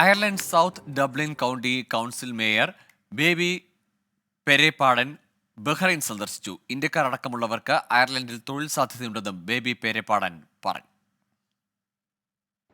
Ireland south Dublin county council mayor baby Pereppadan Bahrain സന്ദർശിച്ചു. ഇന്ത്യക്കാർ അടക്കമുള്ളവർക്ക് അയർലൻഡിൽ തൊഴിൽ സാധ്യതയുണ്ടെന്നും ബേബി പെരേപ്പാടൻ പറഞ്ഞു.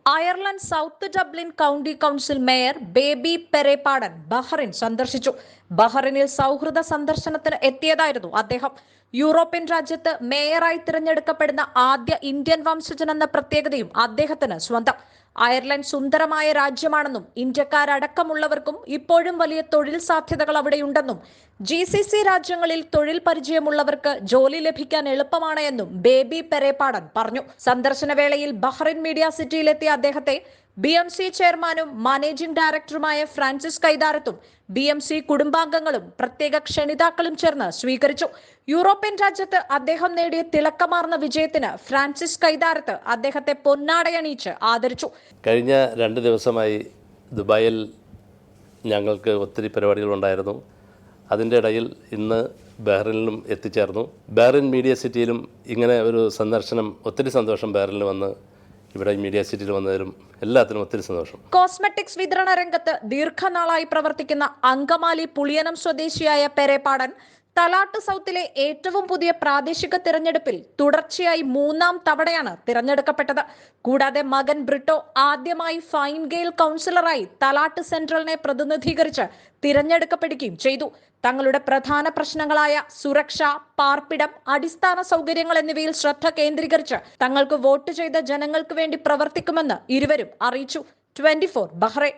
Ireland south Dublin county council mayor baby Pereppadan Bahrain സന്ദർശിച്ചു. ബഹ്റൈനിൽ സൗഹൃദ സന്ദർശനത്തിന് എത്തിയതായിരുന്നു അദ്ദേഹം. യൂറോപ്യൻ രാജ്യത്ത് മേയറായി തിരഞ്ഞെടുക്കപ്പെടുന്ന ആദ്യ ഇന്ത്യൻ വംശജൻ എന്ന പ്രത്യേകതയും അദ്ദേഹത്തിന് സ്വന്തം. അയർലൻഡ് സുന്ദരമായ രാജ്യമാണെന്നും ഇന്ത്യക്കാരടക്കമുള്ളവർക്കും ഇപ്പോഴും വലിയ തൊഴിൽ സാധ്യതകൾ അവിടെയുണ്ടെന്നും GCC രാജ്യങ്ങളിൽ തൊഴിൽ പരിചയമുള്ളവർക്ക് ജോലി ലഭിക്കാൻ എളുപ്പമാണ് എന്നും ബേബി പെരേപ്പാടൻ പറഞ്ഞു. സന്ദർശന വേളയിൽ ബഹ്റൈൻ മീഡിയ സിറ്റിയിലെത്തിയ അദ്ദേഹത്തെ BMC ചെയർമാനും മാനേജിംഗ് ഡയറക്ടറുമായ ഫ്രാൻസിസ് കൈതാരത്തും BMC കുടുംബാംഗങ്ങളും പ്രത്യേക ക്ഷണിതാക്കളും ചേർന്ന് സ്വീകരിച്ചു. യൂറോപ്യൻ രാജ്യത്ത് അദ്ദേഹം നേടിയ തിളക്കമാർന്ന വിജയത്തിന് ഫ്രാൻസിസ് കൈതാരത്ത് അദ്ദേഹത്തെ പൊന്നാടയണിയിച്ച് ആദരിച്ചു. കഴിഞ്ഞ 2 ദിവസമായി ദുബായിൽ ഞങ്ങൾക്ക് ഒത്തിരി പരിപാടികളുണ്ടായിരുന്നു. അതിൻ്റെ ഇടയിൽ ഇന്ന് ബഹ്റൈനിലും എത്തിച്ചേർന്നു. ബഹ്റൈൻ മീഡിയ സിറ്റിയിലും ഇങ്ങനെ ഒരു സന്ദർശനം, ഒത്തിരി സന്തോഷം. ബഹ്റൈനിൽ വന്ന് ഇവിടെ മീഡിയ സിറ്റിയിൽ വന്നതിലും എല്ലാത്തിനും ഒത്തിരി സന്തോഷം. കോസ്മെറ്റിക്സ് വിതരണ രംഗത്ത് ദീർഘനാളായി പ്രവർത്തിക്കുന്ന അങ്കമാലി പുളിയനം സ്വദേശിയായ പെരേപ്പാടൻ തലാട്ട് സൗത്തിലെ ഏറ്റവും പുതിയ പ്രാദേശിക തിരഞ്ഞെടുപ്പിൽ തുടർച്ചയായി 3ാം തവണയാണ് തിരഞ്ഞെടുക്കപ്പെട്ടത്. കൂടാതെ മകൻ ബ്രിട്ടോ ആദ്യമായി ഫൈൻ ഗെയിൽ കൗൺസിലറായി തലാട്ട് സെൻട്രലിനെ പ്രതിനിധീകരിച്ച് തിരഞ്ഞെടുക്കപ്പെടുകയും ചെയ്തു. തങ്ങളുടെ പ്രധാന പ്രശ്നങ്ങളായ സുരക്ഷ, പാർപ്പിടം, അടിസ്ഥാന സൗകര്യങ്ങൾ എന്നിവയിൽ ശ്രദ്ധ കേന്ദ്രീകരിച്ച് തങ്ങൾക്ക് വോട്ട് ചെയ്ത ജനങ്ങൾക്ക് വേണ്ടി പ്രവർത്തിക്കുമെന്ന് ഇരുവരും അറിയിച്ചു. 24 ബഹ്റൈൻ.